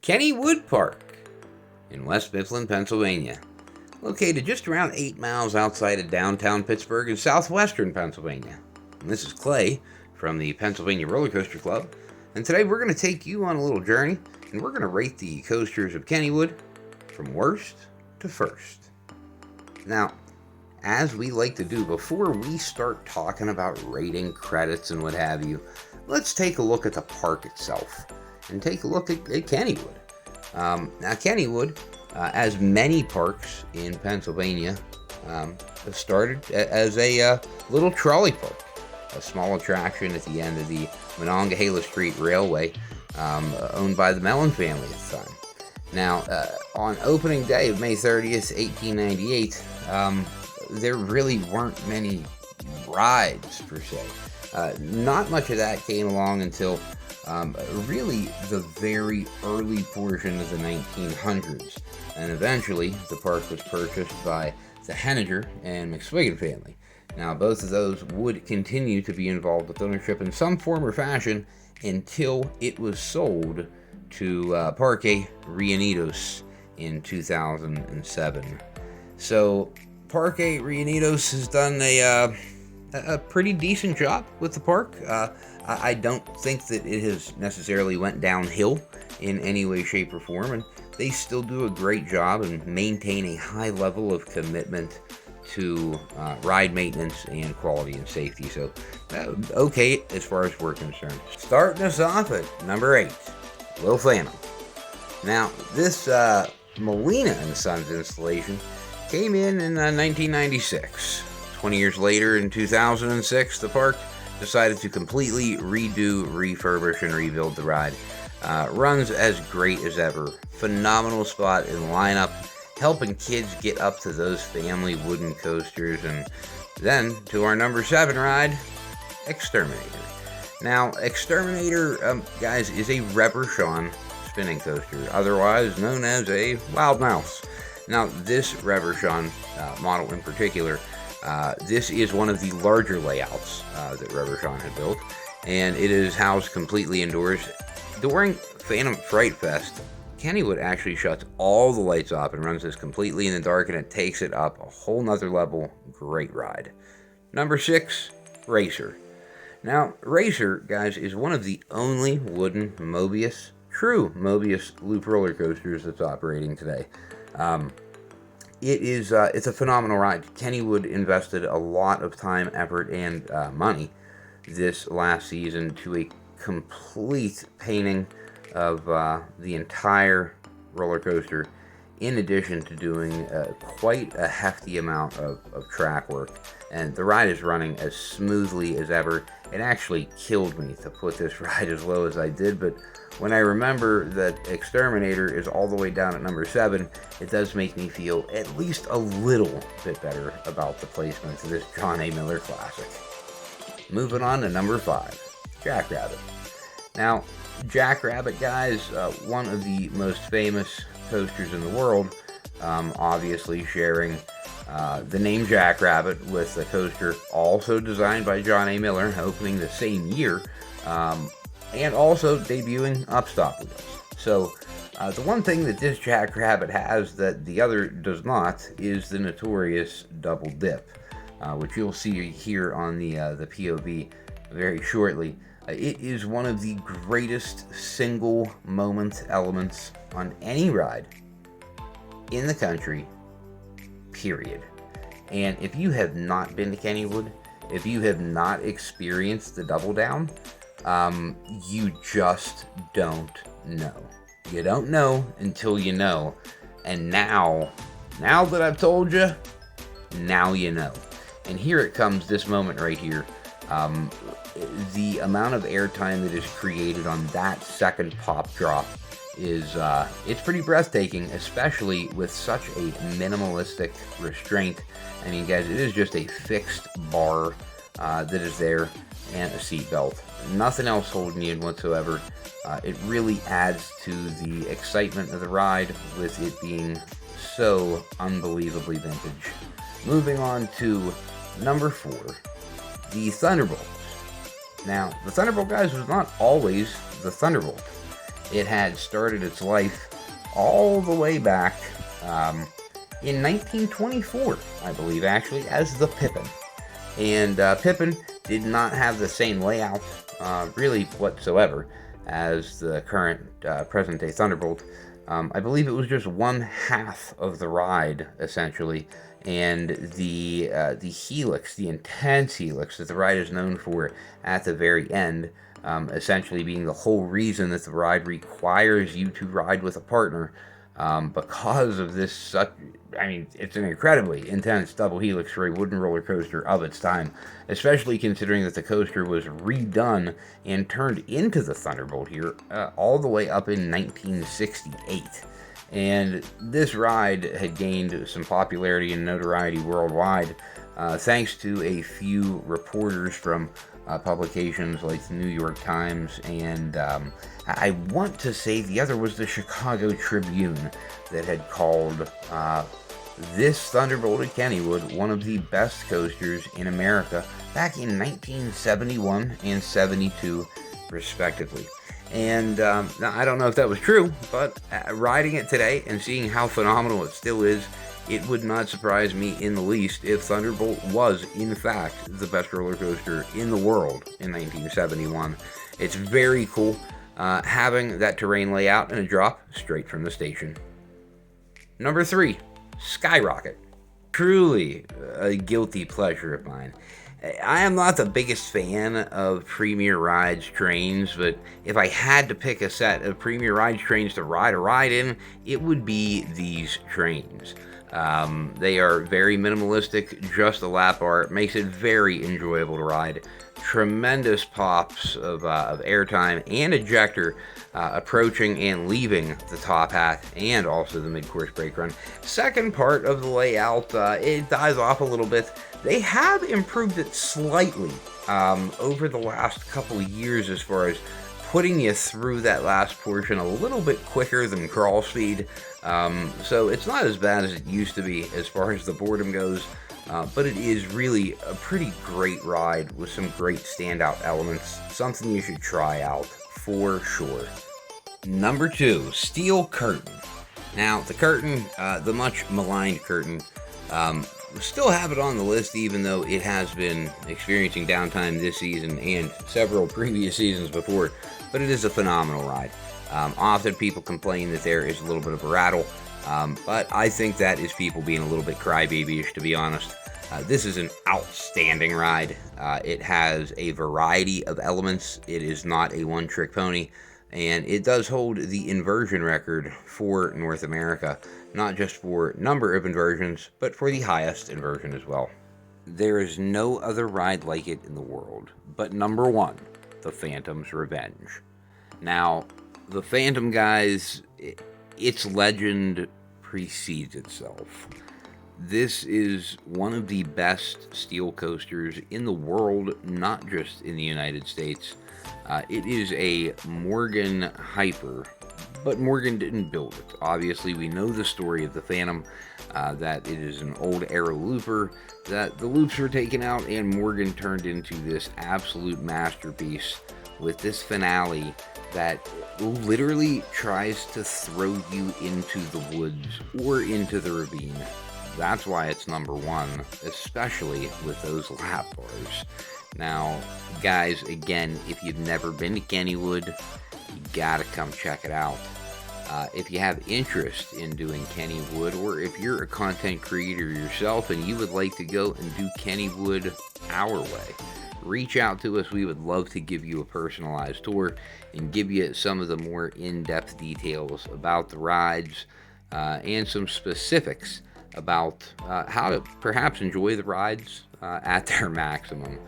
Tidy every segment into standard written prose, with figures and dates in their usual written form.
Kennywood Park in West Mifflin, Pennsylvania, located just around 8 miles outside of downtown Pittsburgh in southwestern Pennsylvania. And this is Clay from the Pennsylvania Roller Coaster Club, and today we're going to take you on a little journey, and we're going to rate the coasters of Kennywood from worst to first. Now, as we like to do before we start talking about rating credits and what have you, let's take a look at the park itself and take a look at Kennywood. Now, Kennywood, as many parks in Pennsylvania, started as a little trolley park, a small attraction at the end of the Monongahela Street Railway, owned by the Mellon family at the time. Now, on opening day of May 30th, 1898, there really weren't many rides, per se. Not much of that came along until really the very early portion of the 1900s. And eventually, the park was purchased by the Henniger and McSwiggan family. Now, both of those would continue to be involved with ownership in some form or fashion until it was sold to Parque Reunidos in 2007. So, Parque Reunidos has done a pretty decent job with the park. I don't think that it has necessarily went downhill in any way, shape, or form, and they still do a great job and maintain a high level of commitment to ride maintenance and quality and safety. So, okay as far as we're concerned. Starting us off at number 8, Lil Phantom. Now, this Molina & Sons installation came in 1996. 20 years later, in 2006, the park decided to completely redo, refurbish, and rebuild the ride. Runs as great as ever. Phenomenal spot in lineup, helping kids get up to those family wooden coasters. And then to our number 7 ride, Exterminator. Now, Exterminator, guys, is a Reverchon spinning coaster, otherwise known as a Wild Mouse. Now, this Reverchon model in particular, this is one of the larger layouts that Reverchon had built, and it is housed completely indoors. During Phantom Fright Fest, Kennywood actually shuts all the lights off and runs this completely in the dark, and it takes it up a whole nother level. Great ride. Number 6, Racer. Now, Racer, guys, is one of the only wooden true Mobius loop roller coasters that's operating today. It's a phenomenal ride. Kennywood invested a lot of time, effort, and money this last season to a complete painting of the entire roller coaster, in addition to doing quite a hefty amount of track work. And the ride is running as smoothly as ever. It actually killed me to put this ride as low as I did, but when I remember that Exterminator is all the way down at number 7, it does make me feel at least a little bit better about the placement of this John A. Miller classic. Moving on to number 5, Jackrabbit. Now, Jackrabbit, guys, one of the most famous coasters in the world, obviously sharing the name Jackrabbit with a coaster also designed by John A. Miller, opening the same year, and also debuting upstop wheels. So, the one thing that this Jackrabbit has that the other does not is the notorious double dip, which you'll see here on the POV very shortly. It is one of the greatest single moment elements on any ride in the country, period. And if you have not been to Kennywood, if you have not experienced the double down, you just don't know. You don't know until you know. And now that I've told you, now you know. And here it comes, this moment right here. The amount of airtime that is created on that second pop drop is, it's pretty breathtaking, especially with such a minimalistic restraint. I mean, guys, it is just a fixed bar that is there and a seat belt. Nothing else holding you in whatsoever. It really adds to the excitement of the ride with it being so unbelievably vintage. Moving on to number 4, the Thunderbolt. Now, the Thunderbolt, guys, was not always the Thunderbolt. It had started its life all the way back in 1924, I believe, actually, as the Pippin. And Pippin did not have the same layout, really whatsoever, as the current present-day Thunderbolt. I believe it was just one half of the ride, essentially, and the helix, the intense helix that the ride is known for at the very end, essentially being the whole reason that the ride requires you to ride with a partner, because of this it's an incredibly intense double helix for a wooden roller coaster of its time, especially considering that the coaster was redone and turned into the Thunderbolt here all the way up in 1968. And this ride had gained some popularity and notoriety worldwide thanks to a few reporters from publications like the New York Times, and I want to say the other was the Chicago Tribune, that had called this Thunderbolt at Kennywood one of the best coasters in America back in 1971 and 72, respectively. And now, I don't know if that was true, but riding it today and seeing how phenomenal it still is, it would not surprise me in the least if Thunderbolt was, in fact, the best roller coaster in the world in 1971. It's very cool having that terrain layout and a drop straight from the station. Number 3, Skyrocket. Truly a guilty pleasure of mine. I am not the biggest fan of Premier Rides trains, but if I had to pick a set of Premier Rides trains to ride a ride in, it would be these trains. They are very minimalistic, just a lap bar. It makes it very enjoyable to ride. Tremendous pops of airtime and ejector approaching and leaving the top hat, and also the mid-course brake run. Second part of the layout, it dies off a little bit. They have improved it slightly over the last couple of years as far as putting you through that last portion a little bit quicker than crawl speed. So it's not as bad as it used to be as far as the boredom goes, but it is really a pretty great ride with some great standout elements. Something you should try out for sure. Number 2, Steel Curtain. Now, the curtain, the much maligned curtain, still have it on the list, even though it has been experiencing downtime this season and several previous seasons before, but it is a phenomenal ride. Often people complain that there is a little bit of a rattle, but I think that is people being a little bit crybaby-ish, to be honest. This is an outstanding ride. It has a variety of elements. It is not a one-trick pony, and it does hold the inversion record for North America, not just for number of inversions, but for the highest inversion as well. There is no other ride like it in the world, but number 1, the Phantom's Revenge. Now, the Phantom, guys, its legend precedes itself. This is one of the best steel coasters in the world, not just in the United States. It is a Morgan Hyper, but Morgan didn't build it. Obviously, we know the story of the Phantom, that it is an old Arrow looper, that the loops were taken out and Morgan turned into this absolute masterpiece with this finale that literally tries to throw you into the woods or into the ravine. That's why it's number 1, especially with those lap bars. Now, guys, again, if you've never been to Kennywood, you gotta come check it out. If you have interest in doing Kennywood, or if you're a content creator yourself and you would like to go and do Kennywood our way, reach out to us. We would love to give you a personalized tour and give you some of the more in-depth details about the rides and some specifics about how to perhaps enjoy the rides at their maximum.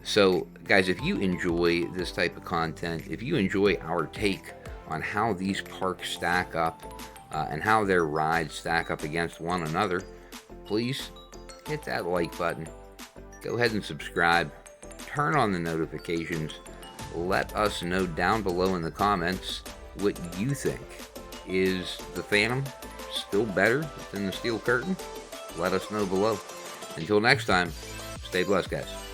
So, guys, if you enjoy this type of content, if you enjoy our take on how these parks stack up and how their rides stack up against one another, please hit that like button. Go ahead and subscribe. Turn on the notifications. Let us know down below in the comments what you think. Is the Phantom still better than the Steel Curtain? Let us know below. Until next time, stay blessed, guys.